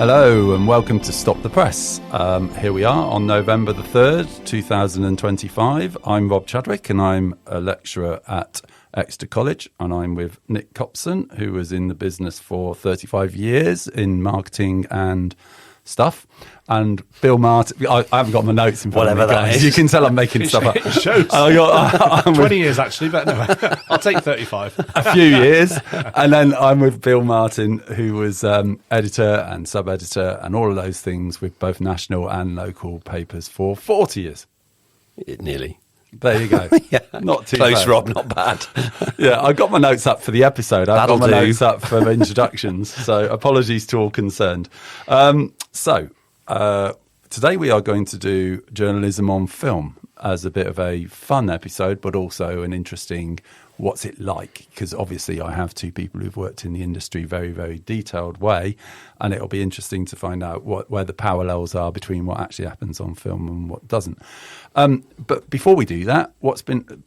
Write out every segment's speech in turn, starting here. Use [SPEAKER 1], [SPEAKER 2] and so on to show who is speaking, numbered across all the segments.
[SPEAKER 1] Hello and welcome to Stop the Press. Here we are on November the 3rd, 2025. I'm Rob Chadwick and I'm a lecturer at Exeter College, and I'm with Nick Copson, who was in the business for 35 years in marketing and stuff. And Bill Martin, I haven't got my notes in front of me, guys. You can tell I'm making stuff up.
[SPEAKER 2] It shows. 20 years, actually, but no, I'll take 35.
[SPEAKER 1] A few years. And then I'm with Bill Martin, who was editor and sub-editor and all of those things with both national and local papers for 40 years.
[SPEAKER 3] Nearly.
[SPEAKER 1] There you go.
[SPEAKER 3] Yeah.
[SPEAKER 1] Not too
[SPEAKER 3] close,
[SPEAKER 1] bad.
[SPEAKER 3] Rob, not bad.
[SPEAKER 1] Yeah, I got my notes up for the episode. I've
[SPEAKER 3] That'll
[SPEAKER 1] got my
[SPEAKER 3] do.
[SPEAKER 1] notes up for introductions. So apologies to all concerned. Today we are going to do journalism on film as a bit of a fun episode, but also an interesting what's it like? Because obviously I have two people who've worked in the industry very, very detailed way, and it'll be interesting to find out where the parallels are between what actually happens on film and what doesn't. But before we do that,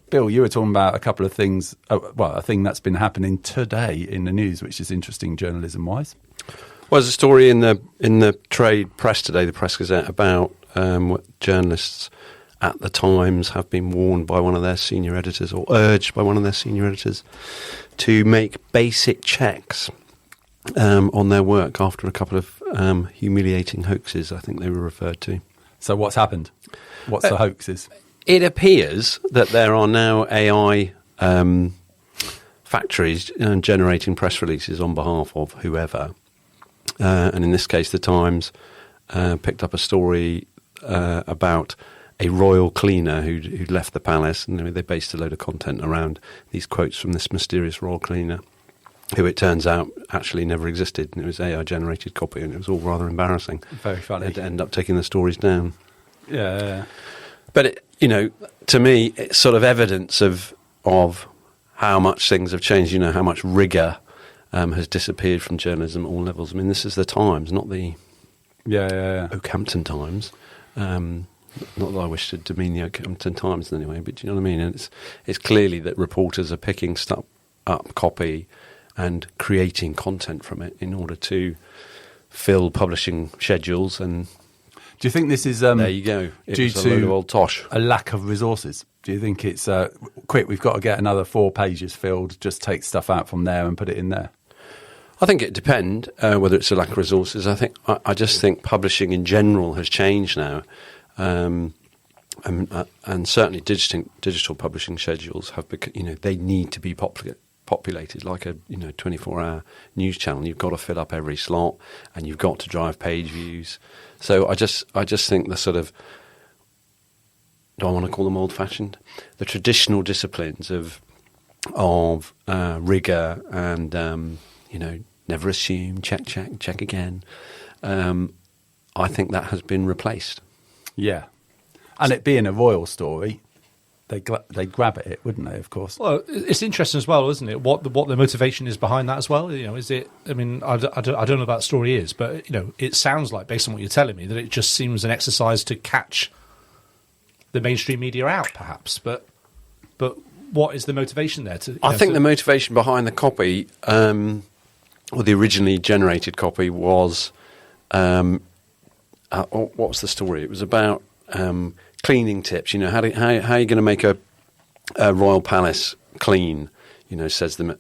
[SPEAKER 1] Bill, you were talking about a couple of things, a thing that's been happening today in the news, which is interesting journalism-wise.
[SPEAKER 3] Well, there's a story in the trade press today, the Press Gazette, about what journalists at the Times have been warned by one of their senior editors, or urged by one of their senior editors, to make basic checks on their work after a couple of humiliating hoaxes, I think they were referred to.
[SPEAKER 1] So what's happened? What's the hoaxes?
[SPEAKER 3] It appears that there are now AI factories generating press releases on behalf of whoever. And in this case, the Times picked up a story about a royal cleaner who'd left the palace, and they based a load of content around these quotes from this mysterious royal cleaner, who it turns out actually never existed, and it was AI-generated copy, and it was all rather embarrassing.
[SPEAKER 1] Very funny.
[SPEAKER 3] They'd end up taking the stories down.
[SPEAKER 1] Yeah.
[SPEAKER 3] But, to me, it's sort of evidence of how much things have changed, how much rigour has disappeared from journalism at all levels. I mean, this is the Times, not the Oakhampton Times. Not that I wish to demean the Oakhampton Times in any way, but do you know what I mean? And it's clearly that reporters are picking stuff up, copy, and creating content from it in order to fill publishing schedules. And
[SPEAKER 1] do you think this is
[SPEAKER 3] there you go. It
[SPEAKER 1] due
[SPEAKER 3] was a load of
[SPEAKER 1] to
[SPEAKER 3] old tosh.
[SPEAKER 1] a lack of resources? Do you think it's quick? We've got to get another 4 pages filled. Just take stuff out from there and put it in there.
[SPEAKER 3] I think it depends whether it's a lack of resources. I just think publishing in general has changed now, and certainly digital publishing schedules have become, they need to be populated like a 24-hour news channel. You've got to fill up every slot, and you've got to drive page views. So I just think the sort of, do I want to call them old-fashioned? The traditional disciplines of rigour and never assume, check again. I think that has been replaced.
[SPEAKER 1] Yeah, and it being a royal story, they grab at it, wouldn't they? Of course.
[SPEAKER 2] Well, it's interesting as well, isn't it? What the motivation is behind that as well. Is it? I mean, I don't know what that story is, but it sounds like, based on what you're telling me, that it just seems an exercise to catch the mainstream media out, perhaps. But what is the motivation there?
[SPEAKER 3] I think the motivation behind the copy, or the originally generated copy, was what was the story? It was about cleaning tips. How are you going to make a royal palace clean? Says them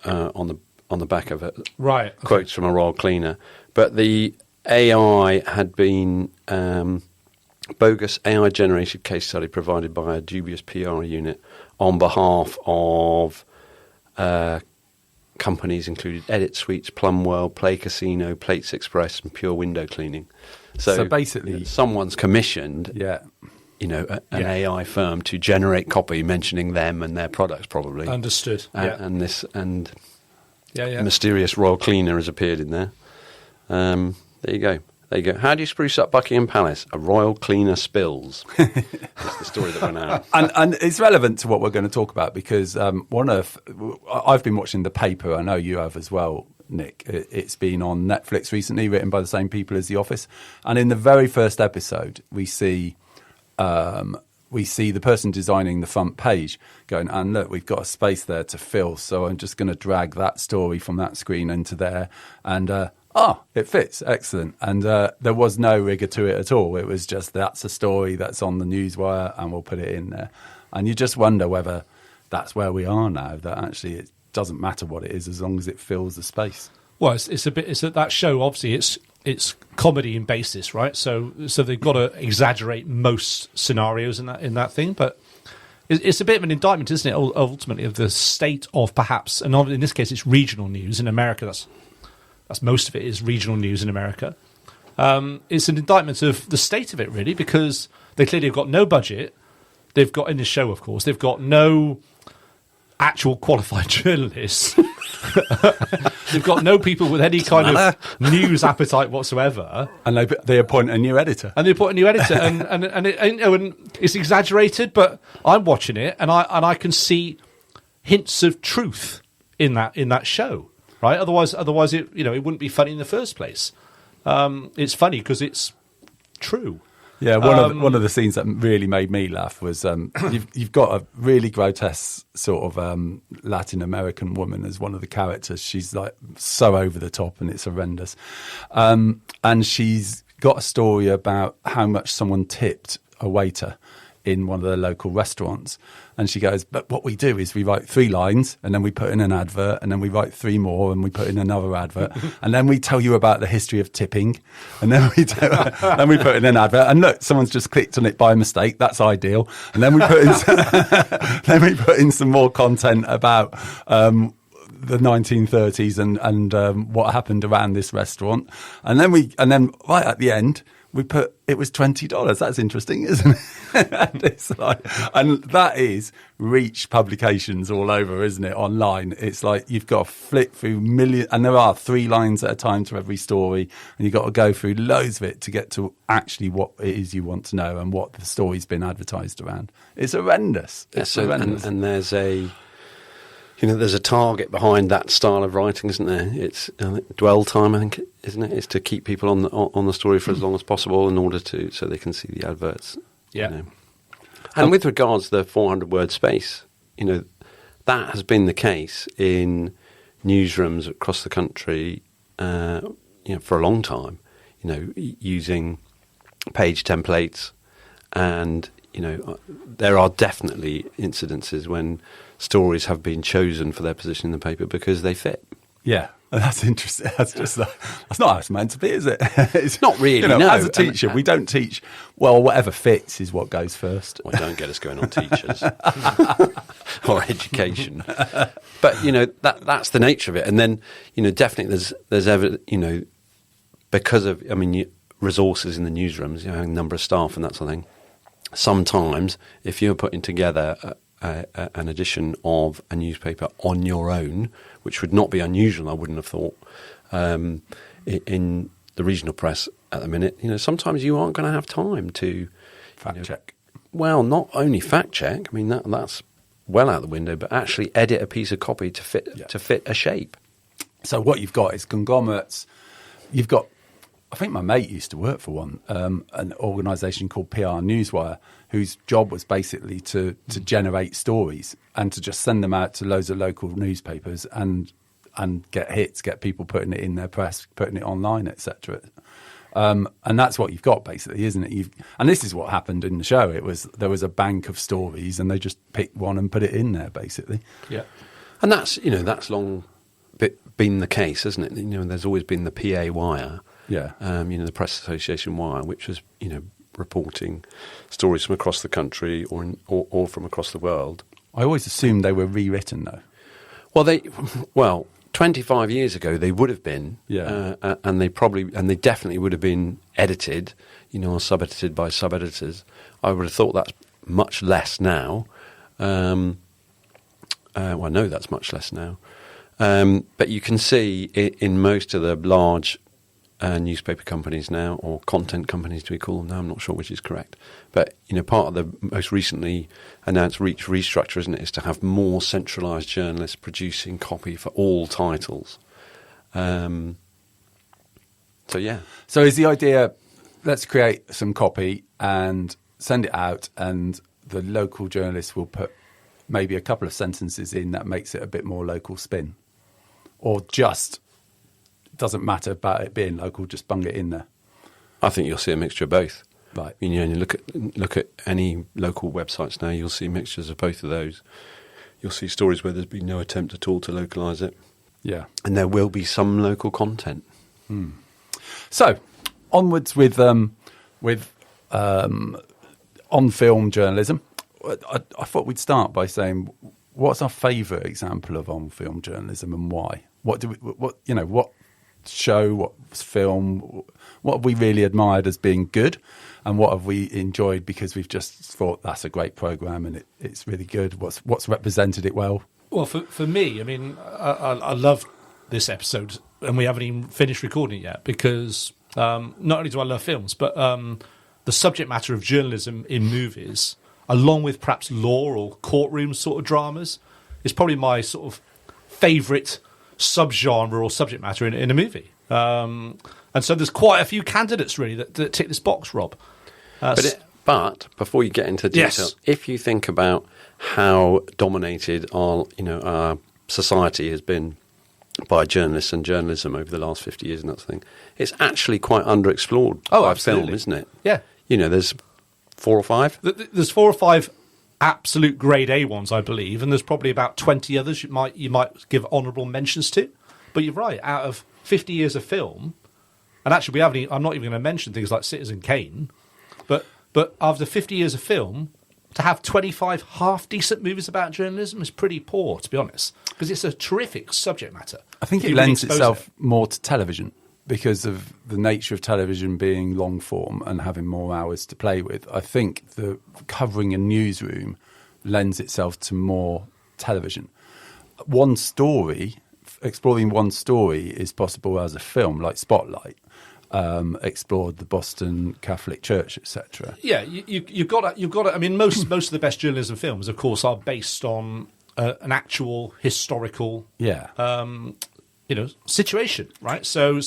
[SPEAKER 3] on the back of it.
[SPEAKER 2] Right. Okay.
[SPEAKER 3] Quotes from a royal cleaner, but the AI had been bogus AI-generated case study provided by a dubious PR unit on behalf of companies included Edit Suites, Plum World, Play Casino, Plates Express, and Pure Window Cleaning. So
[SPEAKER 1] basically,
[SPEAKER 3] someone's commissioned, an AI firm to generate copy mentioning them and their products, probably.
[SPEAKER 2] Understood.
[SPEAKER 3] And mysterious royal cleaner has appeared in there. There you go. How do you spruce up Buckingham Palace? A royal cleaner spills. That's the story that went out.
[SPEAKER 1] And it's relevant to what we're going to talk about because I've been watching The Paper. I know you have as well, Nick. It's been on Netflix recently, written by the same people as The Office. And in the very first episode, we see the person designing the front page going, and look, we've got a space there to fill, so I'm just going to drag that story from that screen into there. And it fits. Excellent. And there was no rigor to it at all. It was just, that's a story that's on the newswire and we'll put it in there. And you just wonder whether that's where we are now, that actually it doesn't matter what it is as long as it fills the space.
[SPEAKER 2] Well, it's that show, obviously, it's comedy in basis, right? So they've got to exaggerate most scenarios in that thing, but it's a bit of an indictment, isn't it, ultimately, of the state of perhaps, and in this case it's regional news. In America, that's most of it is regional news in America. It's an indictment of the state of it, really, because they clearly have got no budget. They've got, in this show, of course, they've got no actual qualified journalists. They've got no people with any kind of news appetite whatsoever.
[SPEAKER 1] And they appoint a new editor.
[SPEAKER 2] And it's exaggerated, but I'm watching it and I can see hints of truth in that show, right? Otherwise it it wouldn't be funny in the first place. It's funny because it's true.
[SPEAKER 1] Yeah, one of the scenes that really made me laugh was you've got a really grotesque sort of Latin American woman as one of the characters. She's like so over the top and it's horrendous. And she's got a story about how much someone tipped a waiter in one of the local restaurants. And she goes, but what we do is we write 3 lines and then we put in an advert and then we write 3 more and we put in another advert and then we tell you about the history of tipping and then we put in an advert and look, someone's just clicked on it by mistake. That's ideal. And then we put in some more content about the 1930s and what happened around this restaurant. And then right at the end, we put, it was $20. That's interesting, isn't it? and that is Reach publications all over, isn't it? Online. It's like you've got to flick through millions, and there are 3 lines at a time to every story, and you've got to go through loads of it to get to actually what it is you want to know and what the story's been advertised around. It's horrendous. It's horrendous.
[SPEAKER 3] And there's there's a target behind that style of writing, isn't there? It's dwell time, I think, isn't it? It's to keep people on the story for as long as possible in order so they can see the adverts.
[SPEAKER 2] Yeah.
[SPEAKER 3] And with regards to the 400-word space, that has been the case in newsrooms across the country, for a long time. Using page templates, and there are definitely incidences when stories have been chosen for their position in the paper because they fit.
[SPEAKER 1] Yeah, that's interesting. That's not how it's meant to be, is it? It's
[SPEAKER 3] not really. No.
[SPEAKER 1] As a teacher, we don't teach. Well, whatever fits is what goes first.
[SPEAKER 3] Well, don't get us going on teachers or education. But that's the nature of it. And then definitely there's because of resources in the newsrooms, number of staff and that sort of thing. Sometimes, if you're putting together an edition of a newspaper on your own, which would not be unusual, I wouldn't have thought, in the regional press at the minute, sometimes you aren't going to have time to
[SPEAKER 1] fact check.
[SPEAKER 3] Well, not only fact check. I mean that's well out the window, but actually edit a piece of copy to fit a shape.
[SPEAKER 1] So what you've got is conglomerates. You've got. I think my mate used to work for one, an organisation called PR Newswire, whose job was basically to generate stories and to just send them out to loads of local newspapers and get hits, get people putting it in their press, putting it online, etc. And that's what you've got, basically, isn't it? And this is what happened in the show. There was a bank of stories, and they just picked one and put it in there, basically.
[SPEAKER 2] Yeah,
[SPEAKER 3] and that's long been the case, hasn't it? There's always been the PA wire.
[SPEAKER 1] Yeah,
[SPEAKER 3] the Press Association wire, which was reporting stories from across the country or from across the world.
[SPEAKER 1] I always assumed they were rewritten, though.
[SPEAKER 3] Well, 25 years ago they would have been, and they definitely would have been edited, or sub-edited by sub-editors. I would have thought that's much less now. I know that's much less now, but you can see in most of the large newspaper companies now, or content companies, do we call them now? I'm not sure which is correct. But, part of the most recently announced Reach restructure, isn't it, is to have more centralised journalists producing copy for all titles. So, yeah.
[SPEAKER 1] So is the idea, let's create some copy and send it out, and the local journalists will put maybe a couple of sentences in that makes it a bit more local spin? Or just doesn't matter about it being local, just bung it in there.
[SPEAKER 3] I think you'll see a mixture of both.
[SPEAKER 1] Right.
[SPEAKER 3] You know, you look at any local websites now, you'll see mixtures of both of those. You'll see stories where there's been no attempt at all to localise it. Yeah. And there will be some local content.
[SPEAKER 1] So, onwards with on-film journalism. I thought we'd start by saying, what's our favourite example of on-film journalism and why? What show, what film, what have we really admired as being good, and what have we enjoyed because we've just thought that's a great programme and it's really good? What's represented it well?
[SPEAKER 2] Well, for me, I mean, I love this episode, and we haven't even finished recording it yet because not only do I love films, but the subject matter of journalism in movies, along with perhaps law or courtroom sort of dramas, is probably my sort of favourite subgenre or subject matter in a movie. And so there's quite a few candidates really that tick this box, Rob.
[SPEAKER 3] But before you get into detail,
[SPEAKER 2] yes.
[SPEAKER 3] If you think about how dominated our society has been by journalists and journalism over the last 50 years and that sort of thing, it's actually quite underexplored by
[SPEAKER 2] absolutely.
[SPEAKER 3] film, isn't it?
[SPEAKER 2] Yeah.
[SPEAKER 3] You know, there's 4 or 5?
[SPEAKER 2] There's 4 or 5 absolute grade A ones, I believe, and there's probably about 20 others you might give honourable mentions to. But you're right, out of 50 years of film, and actually I'm not even going to mention things like Citizen Kane, but after 50 years of film, to have 25 half-decent movies about journalism is pretty poor, to be honest, because it's a terrific subject matter.
[SPEAKER 1] I think it lends itself more to television because of the nature of television being long form and having more hours to play with. I think the covering a newsroom lends itself to more television. Exploring one story is possible as a film, like Spotlight. Explored the Boston Catholic Church, etc.
[SPEAKER 2] Yeah, you've got to. I mean, most of the best journalism films, of course, are based on an actual historical, situation, right? So,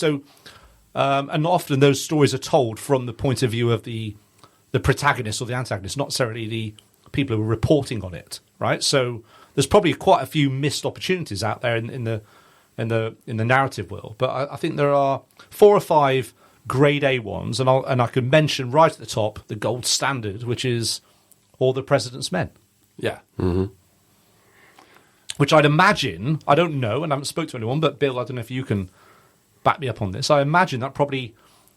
[SPEAKER 2] and often those stories are told from the point of view of the protagonist or the antagonist, not necessarily the people who are reporting on it, right? So, there's probably quite a few missed opportunities out there in the narrative world, but I think there are 4 or 5 grade A ones, and I can mention right at the top the gold standard, which is All the President's Men.
[SPEAKER 1] Yeah.
[SPEAKER 3] Mm-hmm.
[SPEAKER 2] Which I'd imagine, I don't know, and I haven't spoken to anyone, but Bill, I don't know if you can back me up on this. I imagine that probably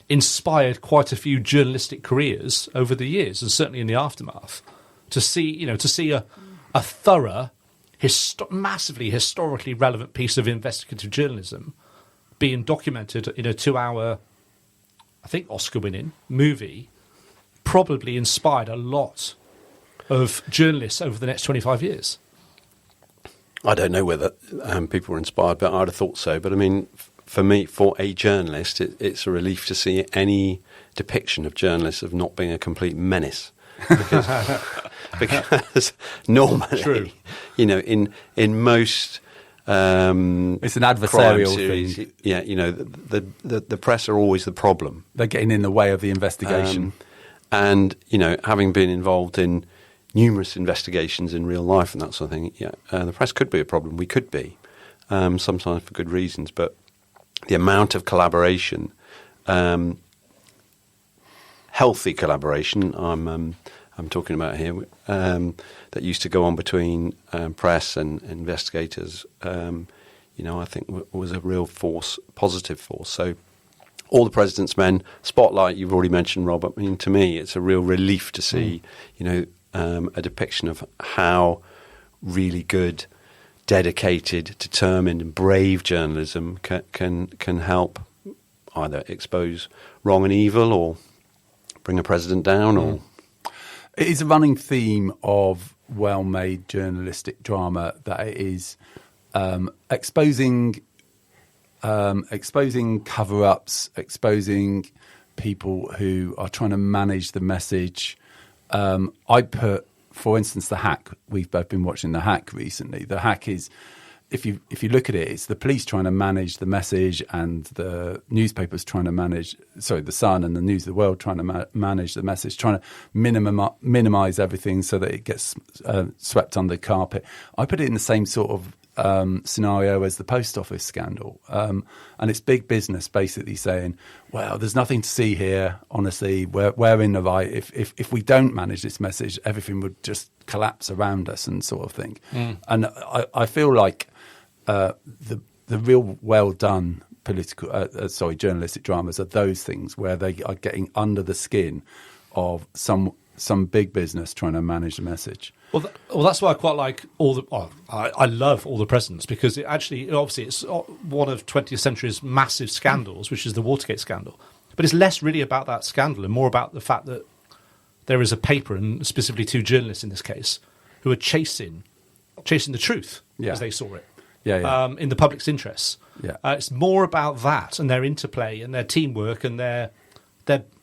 [SPEAKER 2] inspired quite a few journalistic careers over the years, and certainly in the aftermath, to see a thorough, massively historically relevant piece of investigative journalism being documented in a 2-hour, I think Oscar-winning movie, probably inspired a lot of journalists over the next 25 years.
[SPEAKER 3] I don't know whether people were inspired, but I'd have thought so. But I mean, for me, for a journalist, it's a relief to see any depiction of journalists of not being a complete menace. Because normally,
[SPEAKER 2] true.
[SPEAKER 3] In most
[SPEAKER 1] it's an adversarial
[SPEAKER 3] series,
[SPEAKER 1] thing.
[SPEAKER 3] Yeah, the press are always the problem.
[SPEAKER 1] They're getting in the way of the investigation.
[SPEAKER 3] And having been involved in numerous investigations in real life and that sort of thing, the press could be a problem. We could be, sometimes for good reasons, but the amount of collaboration, healthy collaboration, I'm talking about here, that used to go on between press and investigators, I think was a real positive force. So All the President's Men, Spotlight, you've already mentioned, Rob. I mean, to me, it's a real relief to see, a depiction of how really good, dedicated, determined, and brave journalism can help either expose wrong and evil or bring a president down or...
[SPEAKER 1] It is a running theme of well-made journalistic drama that it is exposing cover-ups, exposing people who are trying to manage the message. I put, for instance, The Hack. We've both been watching The Hack recently. The Hack is, if you look at it, it's the police trying to manage the message and the newspapers trying to manage, The Sun and the News of the World trying to manage the message, trying to minimize everything so that it gets swept under the carpet. I put it in the same sort of scenario as the post office scandal. And it's big business basically saying, well, there's nothing to see here, honestly. We're in the right. If we don't manage this message, everything would just collapse around us and sort of thing. And I feel like the real well done journalistic dramas are those things where they are getting under the skin of some big business trying to manage the message.
[SPEAKER 2] Well, that's why I quite like I love All the Presidents, because it actually, obviously, it's one of 20th century's massive scandals, which is the Watergate scandal. But it's less really about that scandal and more about the fact that there is a paper, and specifically 2 journalists in this case, who are chasing the truth as they saw it. In the public's interests. It's more about that and their interplay and their teamwork and their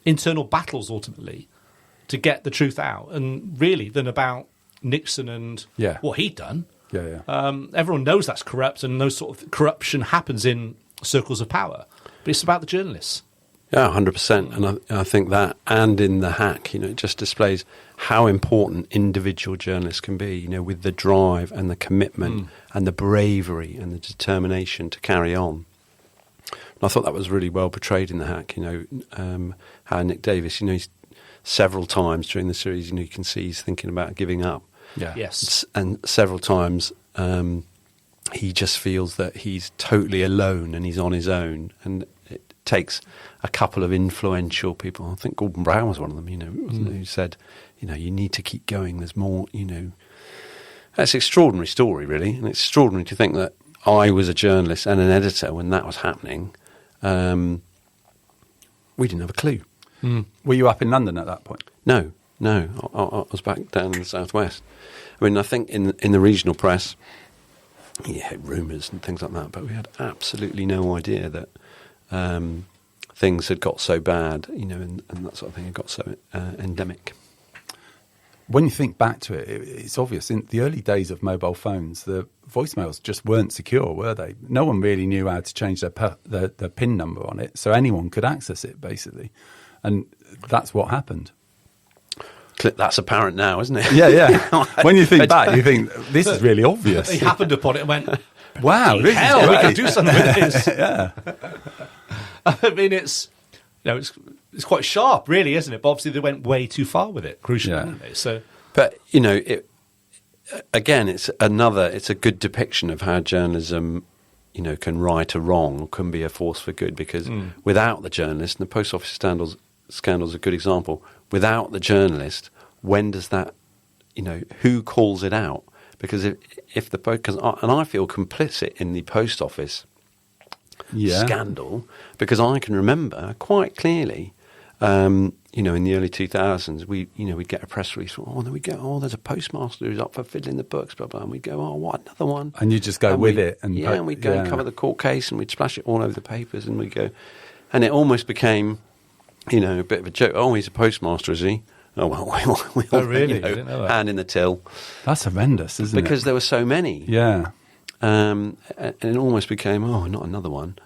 [SPEAKER 2] internal battles ultimately to get the truth out, and really than about Nixon and what he'd done. Everyone knows that's corrupt, and no sort of corruption happens in circles of power, but it's about the journalists.
[SPEAKER 3] Yeah, 100%. And I think that, and in The Hack, it just displays how important individual journalists can be, with the drive and the commitment and the bravery and the determination to carry on. And I thought that was really well portrayed in The Hack, how Nick Davis, he's several times during the series, you can see he's thinking about giving up.
[SPEAKER 2] Yes.
[SPEAKER 3] And several times he just feels that he's totally alone and he's on his own. And it takes a couple of influential people. I think Gordon Brown was one of them, wasn't it, who said, you need to keep going. There's more, That's an extraordinary story, really. And it's extraordinary to think that I was a journalist and an editor when that was happening. We didn't have a clue.
[SPEAKER 1] Were you up in London at that point?
[SPEAKER 3] No. I was back down in the southwest. I mean, I think in the regional press, you had rumours and things like that, but we had absolutely no idea that things had got so bad, and that sort of thing had got so endemic.
[SPEAKER 1] When you think back to it, it's obvious. In the early days of mobile phones, the voicemails just weren't secure, were they? No one really knew how to change their PIN number on it, so anyone could access it, basically. And that's what happened.
[SPEAKER 3] That's apparent now, isn't it?
[SPEAKER 1] Yeah. When you think back, you think, this is really obvious.
[SPEAKER 2] He happened upon it and went,
[SPEAKER 1] wow, this
[SPEAKER 2] hell,
[SPEAKER 1] is
[SPEAKER 2] we can do something with this.
[SPEAKER 1] Yeah.
[SPEAKER 2] I mean, it's quite sharp, really, isn't it? But obviously they went way too far with it, crucially, didn't they? So,
[SPEAKER 3] but, again, it's a good depiction of how journalism, can right a wrong or can be a force for good, because without the journalist, and the post office scandal's a good example, without the journalist, when does that, who calls it out? Because and I feel complicit in the post office scandal, because I can remember quite clearly, in the early 2000s, we'd get a press release, then we go, there's a postmaster who's up for fiddling the books, blah, blah, and we'd go, what, another one?
[SPEAKER 1] And you just go with it. And
[SPEAKER 3] and we'd go and cover the court case, and we'd splash it all over the papers, and we'd go, and it almost became, a bit of a joke. Oh, he's a postmaster, is he? Oh, well, we all,
[SPEAKER 2] really? I didn't know that.
[SPEAKER 3] Hand in the till.
[SPEAKER 1] That's horrendous, isn't
[SPEAKER 3] it? Because there were so many.
[SPEAKER 1] Yeah.
[SPEAKER 3] And it almost became, not another one.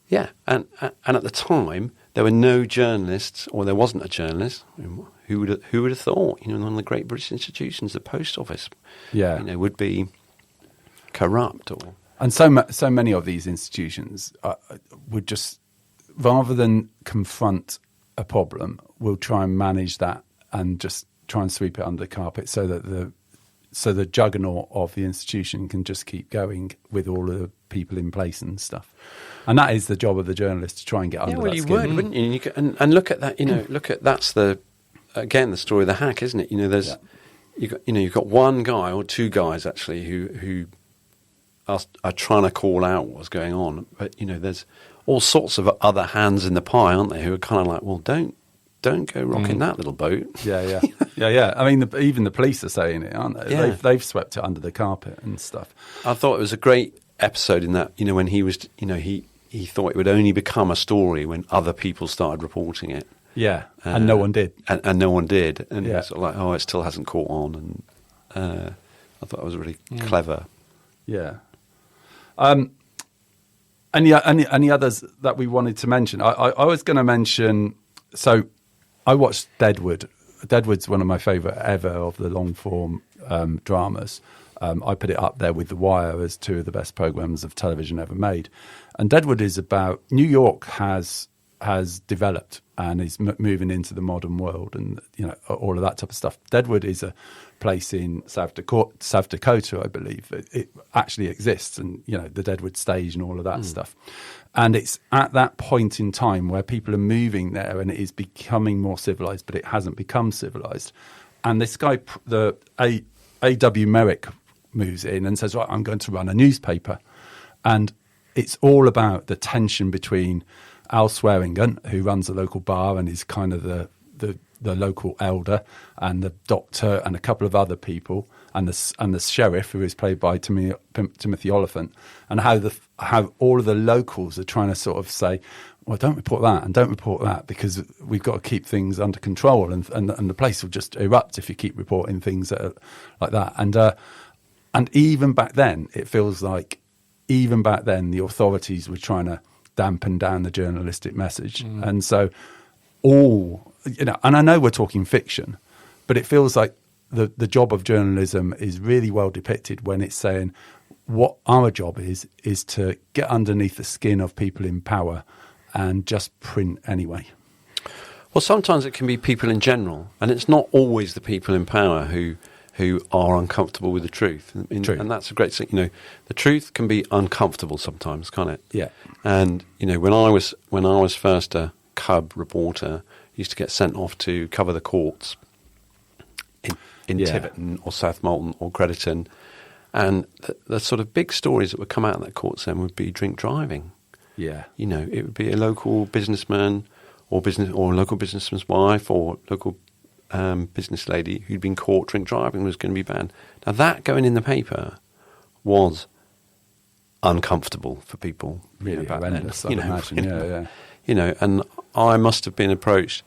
[SPEAKER 3] Yeah, and at the time, there were no journalists, or there wasn't a journalist. Who would have thought? One of the great British institutions, the post office, would be corrupt.
[SPEAKER 1] And so many of these institutions would just, rather than confront a problem, will try and manage that and just try and sweep it under the carpet, so that the juggernaut of the institution can just keep going with all of the people in place and stuff. And that is the job of the journalist, to try and get under that skin.
[SPEAKER 3] Would, wouldn't you? And look at that. That's the story of The Hack, isn't it? You've got one guy or two guys actually who are trying to call out what's going on, but there's all sorts of other hands in the pie, aren't there? Who are kind of like, well, don't go rocking that little boat.
[SPEAKER 1] Yeah. I mean, even the police are saying it, aren't they? Yeah. They've swept it under the carpet and stuff.
[SPEAKER 3] I thought it was a great episode in that, when he was, he thought it would only become a story when other people started reporting it.
[SPEAKER 1] Yeah, and no one did.
[SPEAKER 3] And no one did. And it was sort of like, it still hasn't caught on. And I thought it was really clever.
[SPEAKER 1] Yeah. Any others that we wanted to mention? I was going to mention, so I watched Deadwood. Deadwood's one of my favourite ever of the long-form dramas. I put it up there with The Wire as two of the best programs of television ever made. And Deadwood is about New York has developed and is moving into the modern world, and all of that type of stuff. Deadwood is a place in South Dakota, I believe. It actually exists, and the Deadwood stage and all of that stuff. And it's at that point in time where people are moving there, and it is becoming more civilized, but it hasn't become civilized. And this guy, the A.W. Merrick, moves in and says, right, I'm going to run a newspaper. And it's all about the tension between Al Swearingen, who runs a local bar and is kind of the local elder, and the doctor and a couple of other people, and the sheriff, who is played by Timothy Oliphant, and how all of the locals are trying to sort of say, well, don't report that and don't report that, because we've got to keep things under control, and the place will just erupt if you keep reporting things that are like that. And even back then, it feels like even back then the authorities were trying to dampen down the journalistic message. And so and I know we're talking fiction, but it feels like the job of journalism is really well depicted when it's saying what our job is to get underneath the skin of people in power and just print anyway.
[SPEAKER 3] Well, sometimes it can be people in general, and it's not always the people in power who are uncomfortable with the truth.
[SPEAKER 1] True.
[SPEAKER 3] And that's a great thing. The truth can be uncomfortable sometimes, can't it?
[SPEAKER 1] Yeah.
[SPEAKER 3] And when I was first a cub reporter, I used to get sent off to cover the courts in Tiverton or South Molton or Crediton, and the sort of big stories that would come out of that court then would be drink driving.
[SPEAKER 1] Yeah.
[SPEAKER 3] It would be a local businessman or a local businessman's wife or local business lady who'd been caught drink driving was going to be banned. Now, that going in the paper was uncomfortable for people.
[SPEAKER 1] Really
[SPEAKER 3] back
[SPEAKER 1] horrendous,
[SPEAKER 3] then.
[SPEAKER 1] I imagine. Yeah.
[SPEAKER 3] And I must have been approached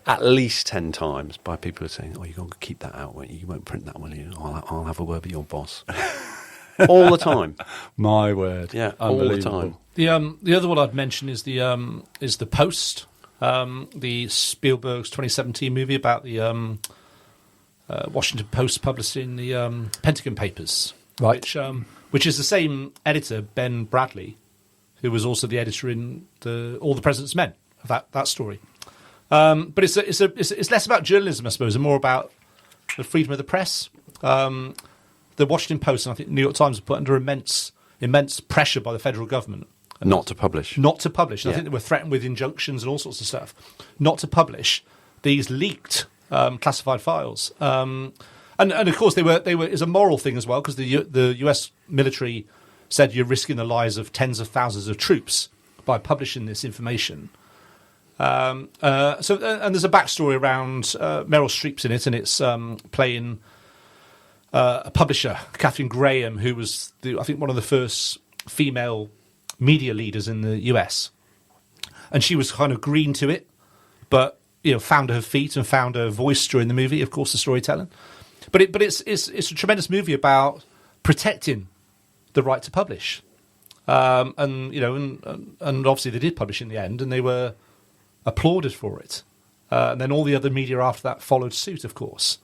[SPEAKER 3] at least 10 times by people who are saying, "Oh, you're going to keep that out, won't you? You won't print that, will you? I'll have a word with your boss." All the time.
[SPEAKER 1] My word.
[SPEAKER 3] Yeah, all the time.
[SPEAKER 2] The other one I'd mention is the Post, the Spielberg's 2017 movie about the Washington Post publishing the Pentagon Papers,
[SPEAKER 1] right?
[SPEAKER 2] Which is the same editor, Ben Bradley, who was also the editor in All the President's Men, of that story. But it's less about journalism, I suppose, and more about the freedom of the press. The Washington Post and I think the New York Times were put under immense pressure by the federal government.
[SPEAKER 3] Not to publish.
[SPEAKER 2] And I think they were threatened with injunctions and all sorts of stuff. Not to publish these leaked classified files. And of course they were it's a moral thing as well, because the US military said you're risking the lives of tens of thousands of troops by publishing this information. And there's a backstory around Meryl Streep's in it, and it's playing a publisher, Catherine Graham, who was I think one of the first female media leaders in the US, and she was kind of green to it, but found her feet and found her voice during the movie. Of course, the storytelling, but it's a tremendous movie about protecting the right to publish, and obviously they did publish in the end, and they were applauded for it, and then all the other media after that followed suit, of course.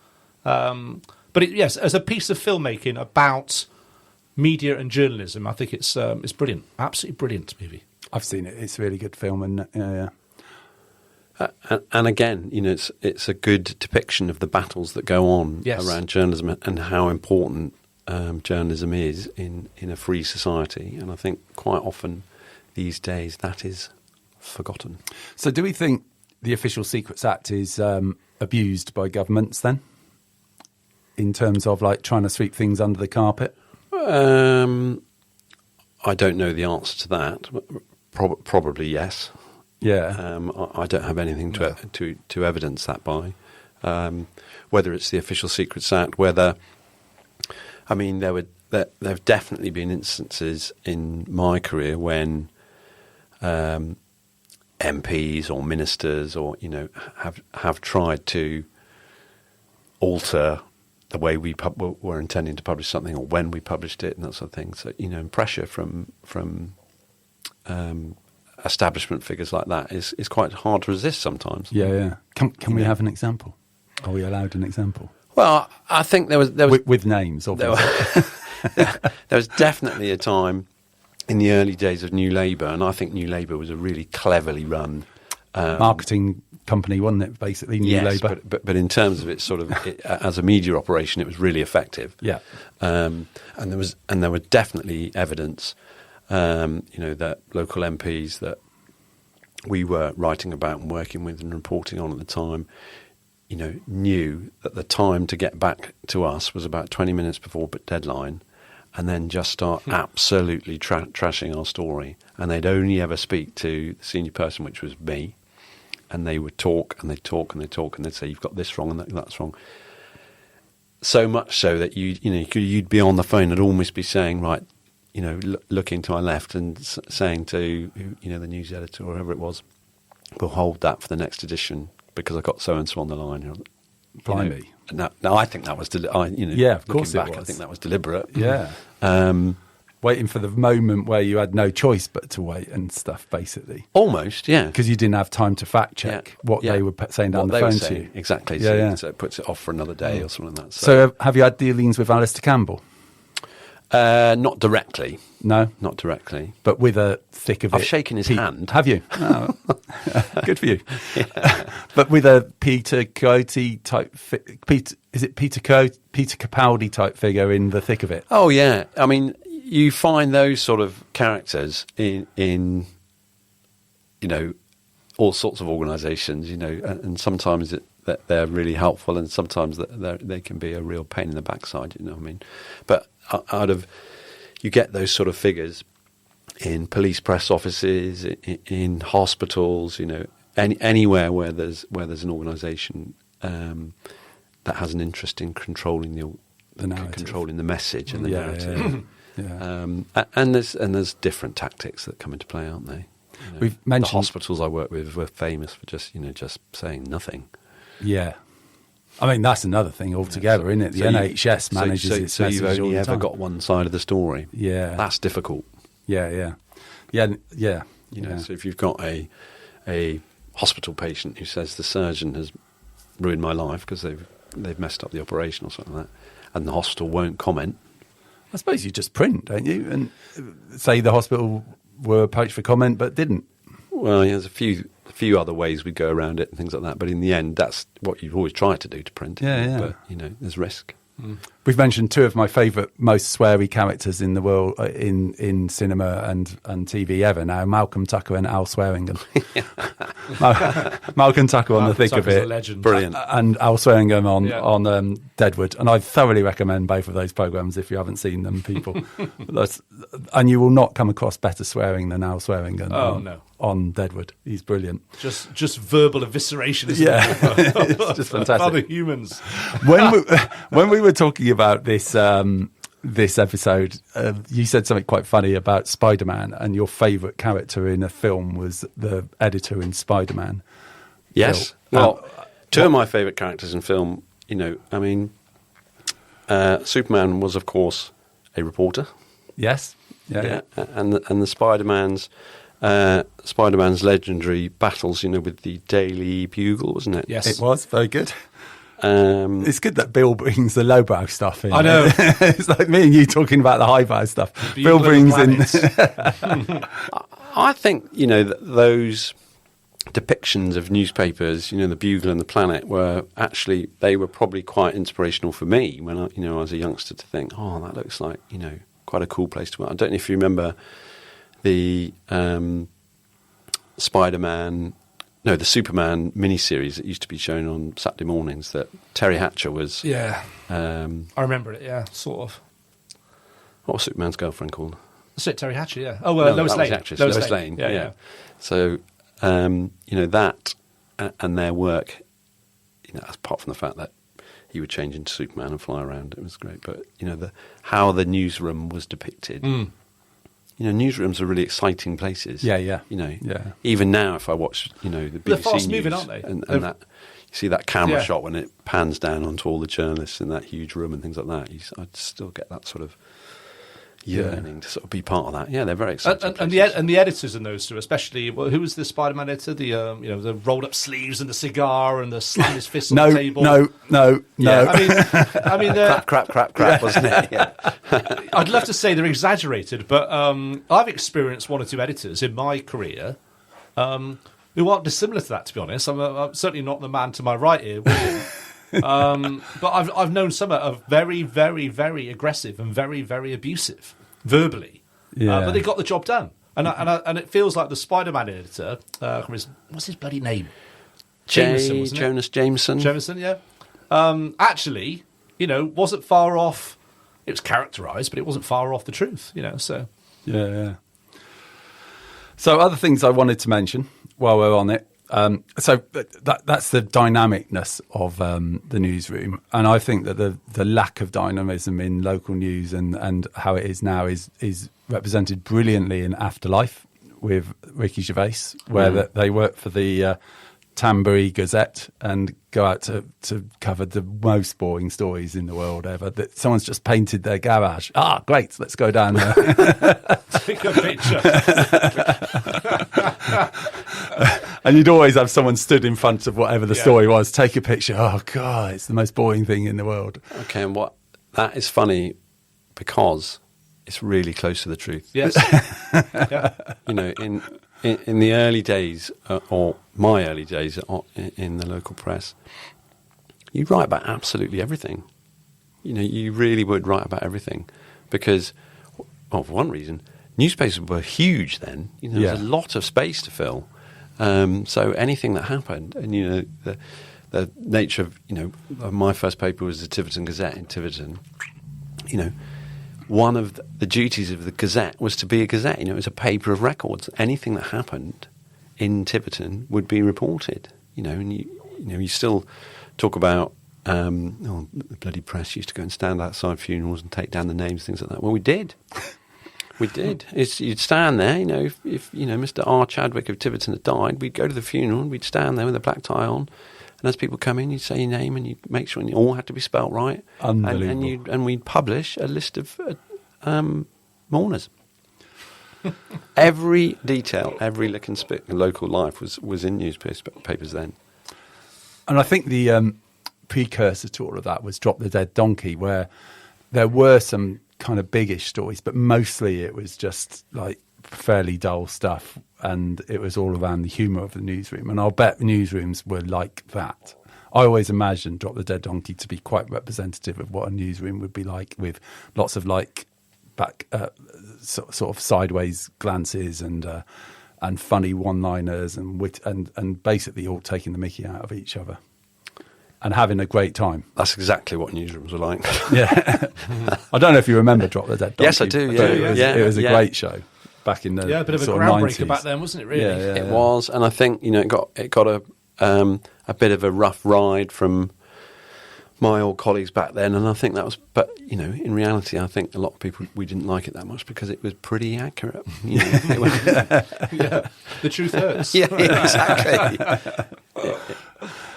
[SPEAKER 2] But yes, as a piece of filmmaking about media and journalism, I think it's brilliant, absolutely brilliant movie.
[SPEAKER 1] I've seen it; it's a really good film, and yeah.
[SPEAKER 3] And again, it's a good depiction of the battles that go on around journalism and how important journalism is in a free society. And I think quite often these days that is forgotten.
[SPEAKER 1] So do we think the Official Secrets Act is abused by governments then, in terms of trying to sweep things under the carpet?
[SPEAKER 3] I don't know the answer to that. Probably yes.
[SPEAKER 1] Yeah.
[SPEAKER 3] I don't have anything to evidence that by. Whether it's the Official Secrets Act, there have definitely been instances in my career when MPs or ministers or have tried to alter the way we were intending to publish something or when we published it and that sort of thing. So pressure from establishment figures like that is quite hard to resist sometimes.
[SPEAKER 1] Yeah. Can we have an example? Are we allowed an example?
[SPEAKER 3] Well, I think there was
[SPEAKER 1] with names, obviously.
[SPEAKER 3] there was definitely a time in the early days of New Labour, and I think New Labour was a really cleverly run
[SPEAKER 1] marketing company, wasn't it? Basically, New Labour.
[SPEAKER 3] But in terms of its sort of as a media operation, it was really effective.
[SPEAKER 1] Yeah,
[SPEAKER 3] and there was definitely evidence, that local MPs that we were writing about and working with and reporting on at the time, knew that the time to get back to us was about 20 minutes before deadline, and then just start absolutely trashing our story. And they'd only ever speak to the senior person, which was me, and they would talk and they'd talk and they'd talk and they'd say, you've got this wrong and that's wrong. So much so that you'd be on the phone and almost be saying, right, looking to my left and saying to, the news editor or whoever it was, we'll hold that for the next edition because I got so-and-so on the line.
[SPEAKER 1] Blimey.
[SPEAKER 3] No, I think that was,
[SPEAKER 1] yeah, of course
[SPEAKER 3] back,
[SPEAKER 1] it was.
[SPEAKER 3] I think that was deliberate.
[SPEAKER 1] Yeah. Waiting for the moment where you had no choice but to wait and stuff, basically.
[SPEAKER 3] Almost, yeah.
[SPEAKER 1] Because you didn't have time to fact check what they were saying down the phone to you.
[SPEAKER 3] Exactly. So it puts it off for another day or something like that.
[SPEAKER 1] So have you had dealings with Alistair Campbell?
[SPEAKER 3] Not directly.
[SPEAKER 1] No?
[SPEAKER 3] Not directly.
[SPEAKER 1] But with a thick of
[SPEAKER 3] I've shaken his hand.
[SPEAKER 1] Have you? Oh, good for you. Yeah. But with a Peter Coyote type... Is it Peter Capaldi type figure in the thick of it?
[SPEAKER 3] Oh, yeah. I mean, you find those sort of characters in all sorts of organisations, and sometimes that they're really helpful and sometimes they can be a real pain in the backside, you know what I mean? But you get those sort of figures in police press offices, in hospitals, anywhere where there's an organisation that has an interest in controlling the message and the narrative. Yeah. And there's different tactics that come into play, aren't they?
[SPEAKER 1] We've mentioned
[SPEAKER 3] the hospitals I work with were famous for just saying nothing.
[SPEAKER 1] Yeah. I mean, that's another thing altogether, isn't it? The NHS manages its messages
[SPEAKER 3] you've only
[SPEAKER 1] all the
[SPEAKER 3] ever
[SPEAKER 1] time.
[SPEAKER 3] got one side of the story.
[SPEAKER 1] Yeah.
[SPEAKER 3] That's difficult.
[SPEAKER 1] Yeah.
[SPEAKER 3] So if you've got a hospital patient who says the surgeon has ruined my life because they've messed up the operation or something like that, and the hospital won't comment.
[SPEAKER 1] I suppose you just print, don't you? And say the hospital were approached for comment but didn't.
[SPEAKER 3] Well, there's a few other ways we go around it and things like that. But in the end, that's what you've always tried to do, to print.
[SPEAKER 1] Yeah.
[SPEAKER 3] But, there's risk.
[SPEAKER 1] Mm. We've mentioned two of my favourite, most sweary characters in the world, in cinema and TV ever now, Malcolm Tucker and Al Swearingen. Malcolm Tucker on the thick of it.
[SPEAKER 2] A legend.
[SPEAKER 3] Brilliant.
[SPEAKER 1] And Al Swearingen on Deadwood. And I thoroughly recommend both of those programmes if you haven't seen them, people. And you will not come across better swearing than Al Swearingen on Deadwood. He's brilliant.
[SPEAKER 2] Just verbal evisceration, isn't
[SPEAKER 1] it?
[SPEAKER 2] It's
[SPEAKER 1] just fantastic.
[SPEAKER 2] Other humans.
[SPEAKER 1] When we were talking about this episode, you said something quite funny about Spider-Man, and your favourite character in a film was the editor in Spider-Man.
[SPEAKER 3] Yes. Well, two of my favourite characters in film, Superman was, of course, a reporter.
[SPEAKER 1] Yes. Yeah.
[SPEAKER 3] And the Spider-Man's legendary battles, with the Daily Bugle, wasn't it?
[SPEAKER 2] Yes.
[SPEAKER 1] It was. Very good. It's good that Bill brings the lowbrow stuff in.
[SPEAKER 2] I know.
[SPEAKER 1] It's like me and you talking about the highbrow stuff. Bill brings in...
[SPEAKER 3] I think, those depictions of newspapers, the Bugle and the Planet, they were probably quite inspirational for me when I was a youngster, to think, oh, that looks like, quite a cool place to work. I don't know if you remember the the Superman miniseries that used to be shown on Saturday mornings, that Terry Hatcher was...
[SPEAKER 2] Yeah. I remember it, yeah, sort of.
[SPEAKER 3] What was Superman's girlfriend called?
[SPEAKER 2] That's it, Terry Hatcher, yeah. Oh, well, Lois Lane.
[SPEAKER 3] Lois Lane, yeah. So, that and their work, apart from the fact that he would change into Superman and fly around, it was great. But, how the newsroom was depicted... Mm. Newsrooms are really exciting places.
[SPEAKER 1] Yeah.
[SPEAKER 3] Even now, if I watch, the BBC
[SPEAKER 2] they're fast
[SPEAKER 3] News,
[SPEAKER 2] moving, aren't they?
[SPEAKER 3] And that you see that camera shot when it pans down onto all the journalists in that huge room and things like that. I'd still get that sort of, yearning to sort of be part of that. Yeah, they're very exciting.
[SPEAKER 2] And the editors in those two, especially, who was the Spider-Man editor? The rolled up sleeves and the cigar and the slam his fist on the table.
[SPEAKER 1] No.
[SPEAKER 2] I mean,
[SPEAKER 3] crap, wasn't it? Yeah.
[SPEAKER 2] I'd love to say they're exaggerated, but I've experienced one or two editors in my career who aren't dissimilar to that. To be honest, I'm certainly not the man to my right here, William. But I've known some are very, very, very aggressive and very, very abusive verbally. But they got the job done, and it feels like the Spider-Man editor. What's his bloody name?
[SPEAKER 3] Jonas Jameson.
[SPEAKER 2] Jameson, yeah. Actually, wasn't far off. It was characterised, but it wasn't far off the truth. So
[SPEAKER 1] yeah. So other things I wanted to mention while we're on it. So that's the dynamicness of the newsroom, and I think that the lack of dynamism in local news and how it is now is represented brilliantly in Afterlife with Ricky Gervais, where they work for the Tambury Gazette and go out to cover the most boring stories in the world ever. That someone's just painted their garage. Great, let's go down there.
[SPEAKER 2] Take a picture.
[SPEAKER 1] And you'd always have someone stood in front of whatever the story was, take a picture. Oh, God, it's the most boring thing in the world.
[SPEAKER 3] Okay, and that is funny because it's really close to the truth.
[SPEAKER 2] Yes. Yeah.
[SPEAKER 3] In the early days, or my early days in the local press, you'd write about absolutely everything. You really would write about everything because, for one reason, newspapers were huge then. There was a lot of space to fill. So anything that happened, and the nature of my first paper was the Tiverton Gazette in Tiverton. One of the duties of the Gazette was to be a Gazette. It was a paper of records. Anything that happened in Tiverton would be reported. And you still talk about the bloody press used to go and stand outside funerals and take down the names, things like that. Well, we did. We did. You'd stand there, if Mr. R. Chadwick of Tiverton had died, we'd go to the funeral and we'd stand there with a black tie on. And as people come in, you'd say your name and you'd make sure it all had to be spelt right.
[SPEAKER 1] Unbelievable.
[SPEAKER 3] And we'd publish a list of mourners. Every detail, every lick and spit in local life was in newspapers then.
[SPEAKER 1] And I think the precursor to all of that was Drop the Dead Donkey, where there were some kind of biggish stories, but mostly it was just like fairly dull stuff, and it was all around the humour of the newsroom. And I'll bet newsrooms were like that. I always imagined Drop the Dead Donkey to be quite representative of what a newsroom would be like, with lots of back sort of sideways glances and funny one-liners and wit, and basically all taking the mickey out of each other and having a great time.
[SPEAKER 3] That's exactly what newsrooms were like.
[SPEAKER 1] Yeah. I don't know if you remember Drop the Dead Donkey.
[SPEAKER 3] Yes, I do. Yeah,
[SPEAKER 1] it was a great show back in the
[SPEAKER 2] a bit of a
[SPEAKER 1] sort
[SPEAKER 2] groundbreaker
[SPEAKER 1] 90s.
[SPEAKER 2] back then, wasn't it? Really,
[SPEAKER 3] it was, and I think it got a bit of a rough ride from my old colleagues back then, and I think that was. But in reality, I think a lot of people we didn't like it that much because it was pretty accurate.
[SPEAKER 2] The truth hurts.
[SPEAKER 3] Yeah, exactly.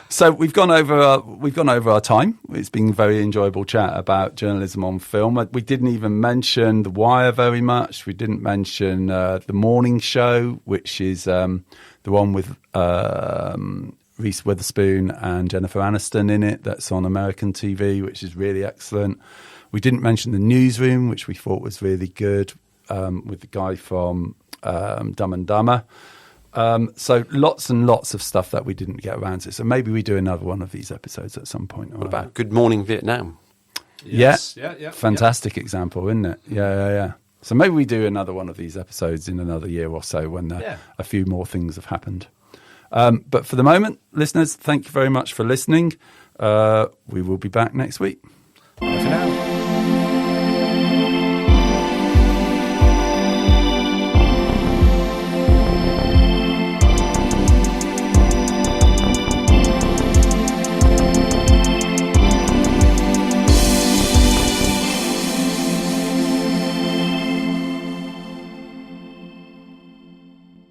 [SPEAKER 1] So we've gone over our time. It's been a very enjoyable chat about journalism on film. We didn't even mention The Wire very much. We didn't mention The Morning Show, which is the one with Reese Witherspoon and Jennifer Aniston in it. That's on American TV, which is really excellent. We didn't mention The Newsroom, which we thought was really good, with the guy from Dumb and Dumber. So lots and lots of stuff that we didn't get around to. So maybe we do another one of these episodes at some point.
[SPEAKER 3] What about Good Morning Vietnam?
[SPEAKER 2] Yes.
[SPEAKER 1] Yeah. Fantastic example, isn't it? Yeah. So maybe we do another one of these episodes in another year or so when a few more things have happened. But for the moment, listeners, thank you very much for listening. We will be back next week.